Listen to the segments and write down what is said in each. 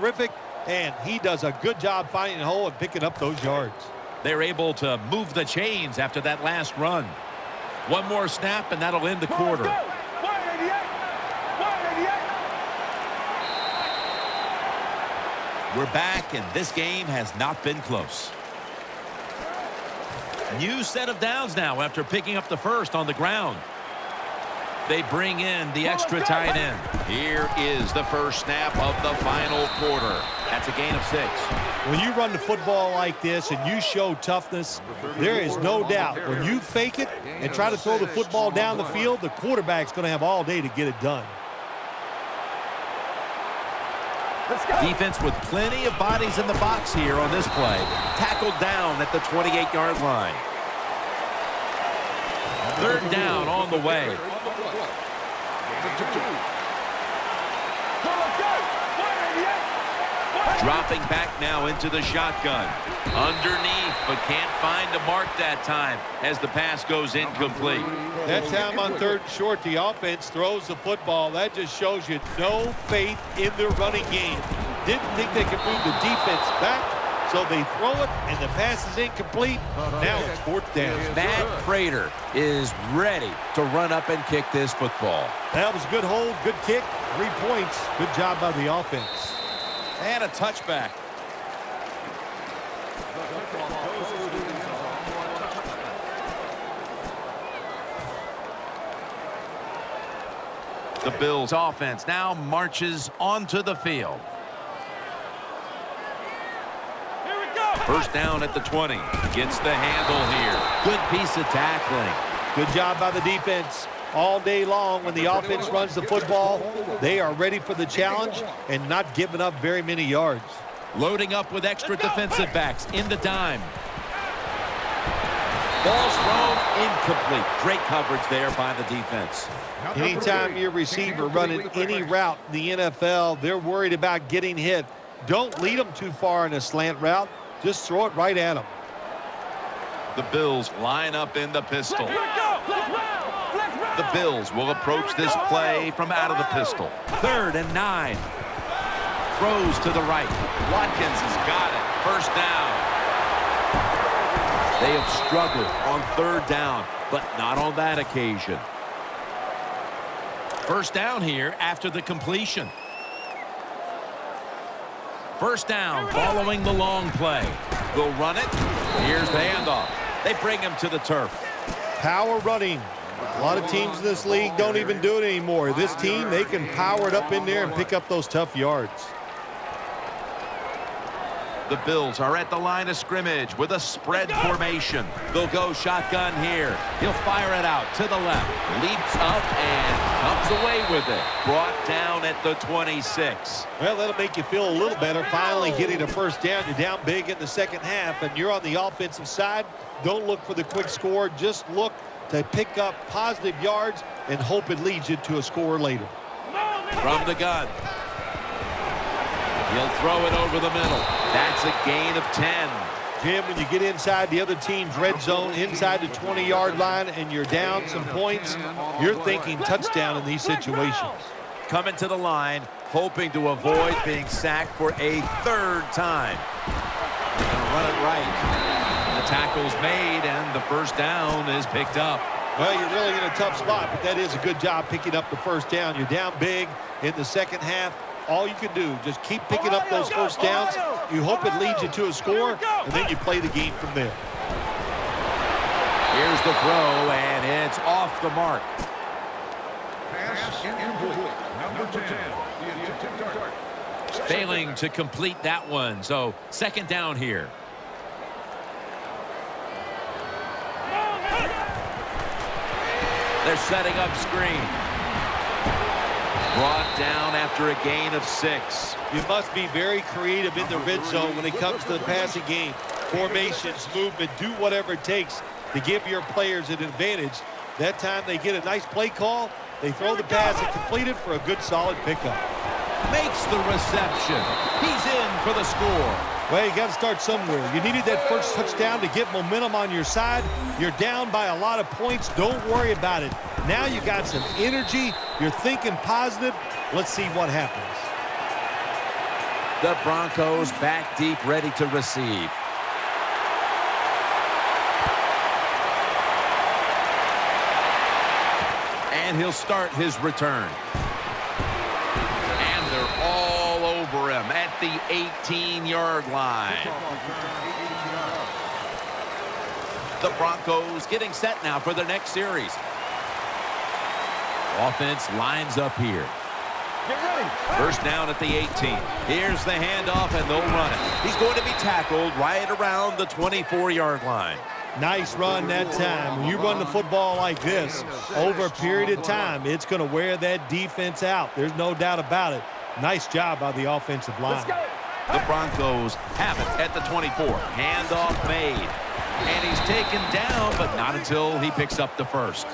terrific, and he does a good job finding a hole and picking up those yards. They're able to move the chains after that last run. One more snap, and that'll end the quarter. We're back, and this game has not been close. New set of downs now after picking up the first on the ground. They bring in the extra tight end. Here is the first snap of the final quarter. That's a gain of 6. When you run the football like this and you show toughness, there is no doubt when you fake it and try to throw the football down the field, the quarterback's going to have all day to get it done. Defense with plenty of bodies in the box here on this play. Tackled down at the 28-yard line. Third down on the way. Dropping back now into the shotgun. Underneath, but can't find a mark that time as the pass goes incomplete. That time on 3rd and short, the offense throws the football. That just shows you no faith in their running game. Didn't think they could move the defense back, so they throw it, and the pass is incomplete. Now it's 4th down. Matt Prater is ready to run up and kick this football. That was a good hold, good kick, 3 points. Good job by the offense. And a touchback. The Bills offense now marches onto the field. Here we go. First down at the 20. Gets the handle here. Good piece of tackling. Good job by the defense. All day long when the offense runs the football, they are ready for the challenge and not giving up very many yards. Loading up with extra defensive backs in the dime. Ball's thrown incomplete. Great coverage there by the defense. Anytime your receiver running any route in the NFL, they're worried about getting hit. Don't lead them too far in a slant route. Just throw it right at them. The Bills line up in the pistol. The Bills will approach this play from out of the pistol. 3rd and 9. Throws to the right. Watkins has got it. First down. They have struggled on 3rd down, but not on that occasion. First down here after the completion. First down following the long play. They'll run it. Here's the handoff. They bring him to the turf. Power running. A lot of teams in this league don't even do it anymore. This team, they can power it up in there and pick up those tough yards. The Bills are at the line of scrimmage with a spread formation. They'll go shotgun here. He'll fire it out to the left. Leaps up and comes away with it. Brought down at the 26. Well, that'll make you feel a little better. Finally getting a first down. You're down big in the second half, and you're on the offensive side. Don't look for the quick score. Just look to pick up positive yards and hope it leads you to a score later. From the gun. He'll throw it over the middle. That's a gain of 10. Jim, when you get inside the other team's red zone, inside the 20-yard line, and you're down some points, you're thinking touchdown in these situations. Coming to the line, hoping to avoid being sacked for a 3rd time. They're going to run it right. The tackle's made, and the first down is picked up. Well, you're really in a tough spot, but that is a good job picking up the first down. You're down big in the second half. All you can do, just keep picking up those first downs. You hope it leads you to a score, and then you play the game from there. Here's the throw, and it's off the mark. Failing to complete that one, so 2nd down here. They're setting up screen. Brought down after a gain of 6. You must be very creative in the red zone when it comes to the passing game. Formations, movement, do whatever it takes to give your players an advantage. That time they get a nice play call, they throw the pass and complete it for a good solid pickup. Makes the reception. He's in for the score. Well, you got to start somewhere. You needed that first touchdown to get momentum on your side. You're down by a lot of points. Don't worry about it. Now you got some energy. You're thinking positive. Let's see what happens. The Broncos back deep, ready to receive. And he'll start his return. And they're all over him at the 18-yard line. The Broncos getting set now for their next series. Offense lines up here. Get ready. First down at the 18. Here's the handoff, and they'll run it. He's going to be tackled right around the 24-yard line. Nice run that time. When you run the football like this, over a period of time, it's going to wear that defense out. There's no doubt about it. Nice job by the offensive line. Let's go. The Broncos have it at the 24. Handoff made. And he's taken down, but not until he picks up the first.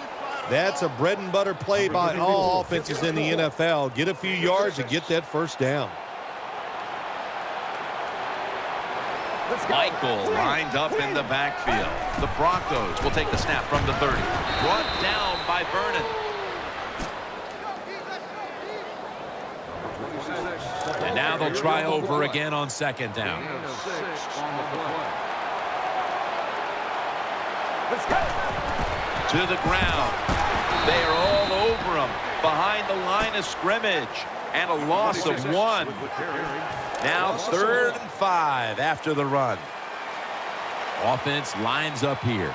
That's a bread and butter play by all offenses in the NFL. Get a few yards and get that first down. Michael lined up in the backfield. The Broncos will take the snap from the 30. Brought down by Vernon. And now they'll try over again on second down. Let's go. To the ground. They are all over him behind the line of scrimmage. And a loss of 1. Now 3rd and 5 after the run. Offense lines up here.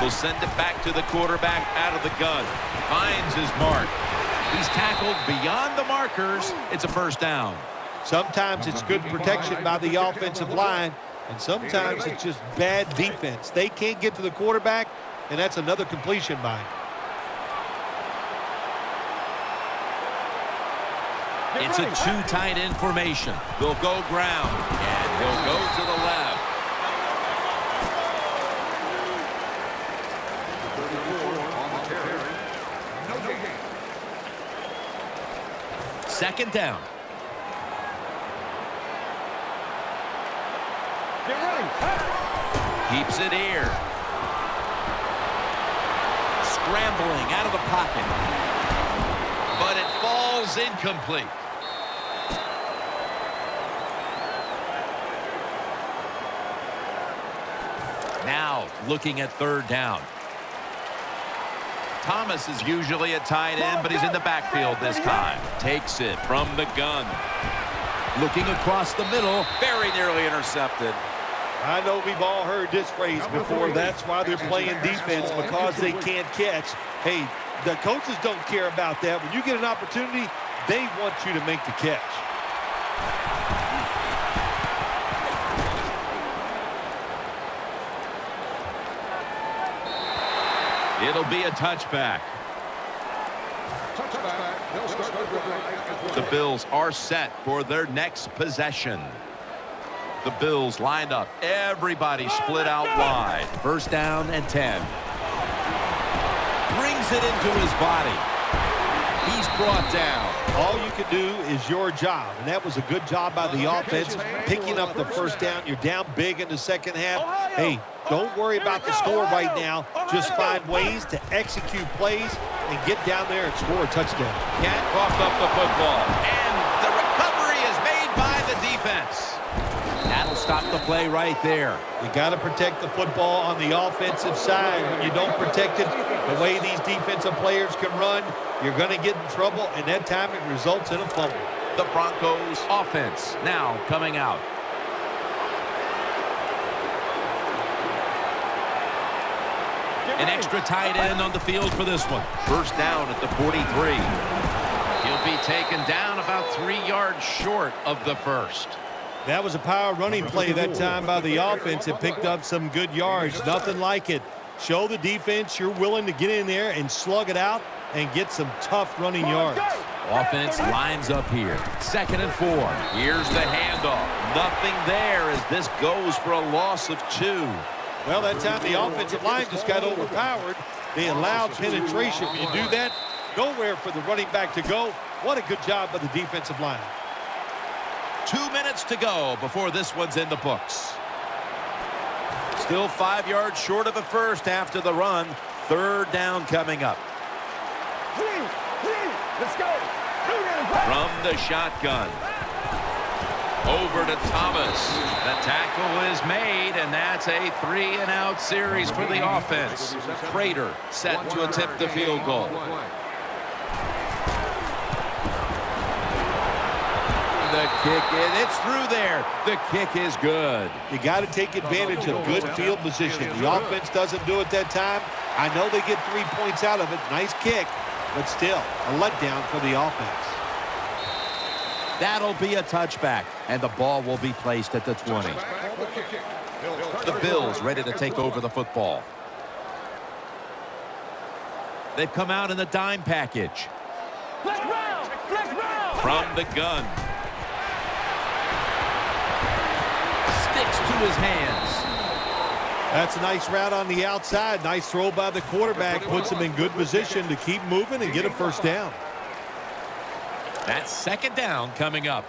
Will send it back to the quarterback out of the gun. Finds his mark. He's tackled beyond the markers. It's a first down. Sometimes it's good protection by the offensive line, and sometimes it's just bad defense. They can't get to the quarterback, and that's another completion by him. It's a two tight end formation. They'll go ground, and he'll go to the left. Second down. Get ready. Keeps it here. Scrambling out of the pocket. But it falls incomplete. Now looking at third down. Thomas is usually a tight end, but he's in the backfield this time. Takes it from the gun. Looking across the middle. Very nearly intercepted. I know we've all heard this phrase before. That's why they're playing defense, because they can't catch. Hey, the coaches don't care about that. When you get an opportunity, they want you to make the catch. It'll be a touchback. The Bills are set for their next possession. The Bills lined up. Everybody split out wide. First down and 10. Brings it into his body. He's brought down. All you can do is your job, and that was a good job by the offense, picking up the first down. You're down big in the second half. Hey, don't worry about the score right now. Just find ways to execute plays and get down there and score a touchdown. Can't cough up the football. And the recovery is made by the defense. That'll stop the play right there. You got to protect the football on the offensive side. When you don't protect it, the way these defensive players can run, you're going to get in trouble, and that time it results in a fumble. The Broncos offense now coming out. An extra tight end on the field for this one. First down at the 43. He'll be taken down about 3 yards short of the first. That was a power running play that time by the offense. It picked up some good yards. Nothing like it. Show the defense you're willing to get in there and slug it out and get some tough running yards. Offense lines up here. 2nd and 4. Here's the handoff. Nothing there as this goes for a loss of 2. Well, that time the offensive line just got overpowered. They allowed penetration. When you do that, nowhere for the running back to go. What a good job by the defensive line. 2 minutes to go before this one's in the books. Still 5 yards short of the first after the run. Third down coming up. Let's go. From the shotgun. Over to Thomas. The tackle is made, and that's a 3-and-out series for the offense. Prater set to attempt the field goal. The kick it's through there. The kick is good. You got to take advantage of good field position. The offense doesn't do it that time. I know they get 3 points out of it. Nice kick, but still a letdown for the offense. That'll be a touchback, and the ball will be placed at the 20. The Bills ready to take over the football. They've come out in the dime package. From the gun. Sticks to his hands. That's a nice route on the outside. Nice throw by the quarterback. Puts him in good position to keep moving and get a first down. That's second down coming up.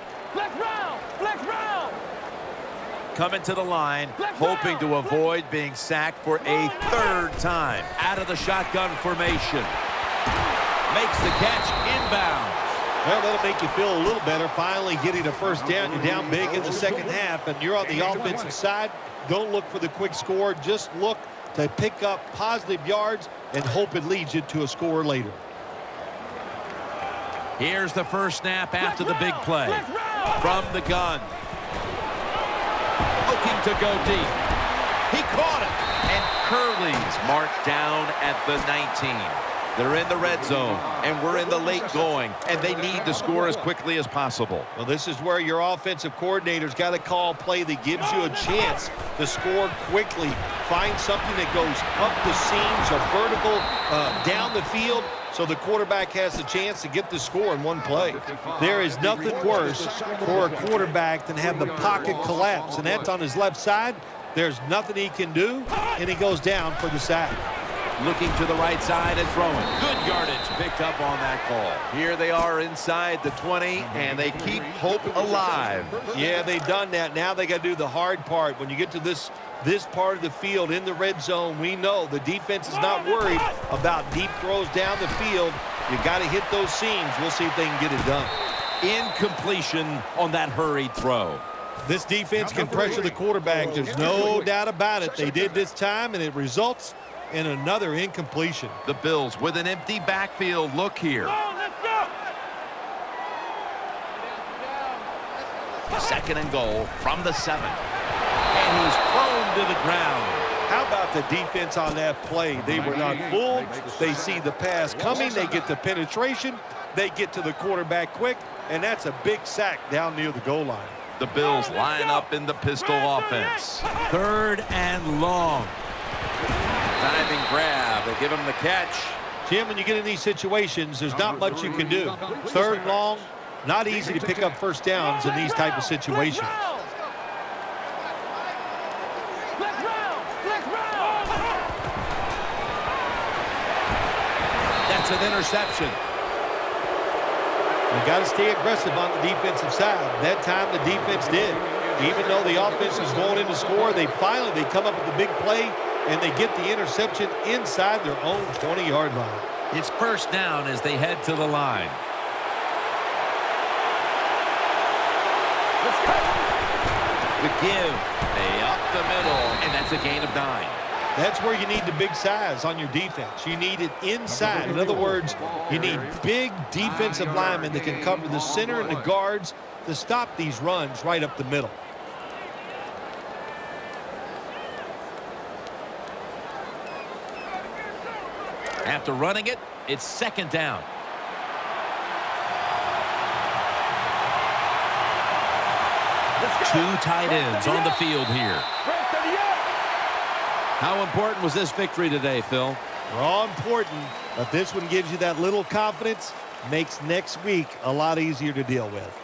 Coming to the line, hoping to avoid being sacked for a third time. Out of the shotgun formation. Makes the catch inbound. Well, that'll make you feel a little better. Finally getting a first down. You're down big in the second half, and you're on the offensive side. Don't look for the quick score. Just look to pick up positive yards and hope it leads you to a score later. Here's the first snap after the big play. From the gun. Looking to go deep. He caught it. And Curly's marked down at the 19. They're in the red zone, and we're in the late going, and they need to score as quickly as possible. Well, this is where your offensive coordinator's got to call a play that gives you a chance to score quickly. Find something that goes up the seams or vertical down the field so the quarterback has the chance to get the score in one play. There is nothing worse for a quarterback than have the pocket collapse, and that's on his left side. There's nothing he can do, and he goes down for the sack. Looking to the right side and throwing. Good yardage picked up on that call. Here they are inside the 20, and they keep hope alive. Yeah, they've done that. Now they got to do the hard part. When you get to this part of the field in the red zone, we know the defense is not worried about deep throws down the field. You got to hit those seams. We'll see if they can get it done. Incompletion on that hurried throw. This defense can pressure the quarterback. There's no doubt about it. They did this time, and it results in another incompletion. The Bills with an empty backfield. Look here. Second and goal from the 7. And he's thrown to the ground. How about the defense on that play? They were not fooled. They see the pass coming. They get the penetration. They get to the quarterback quick. And that's a big sack down near the goal line. The Bills line up in the pistol offense. Third and long. Diving grab. They give him the catch. Jim, when you get in these situations, there's not much you can do. Third and long, not easy to pick up first downs in these type of situations. That's an interception. You got to stay aggressive on the defensive side. That time the defense did. Even though the offense was going in to score, they come up with the big play, and they get the interception inside their own 20-yard line. It's first down as they head to the line. The give. Up the middle, and that's a gain of 9. That's where you need the big size on your defense. You need it inside. In other words, you need big defensive linemen that can cover the center and the guards to stop these runs right up the middle. After running it, it's second down. Two tight ends on the field here. How important was this victory today, Phil? They're all important, but this one gives you that little confidence, makes next week a lot easier to deal with.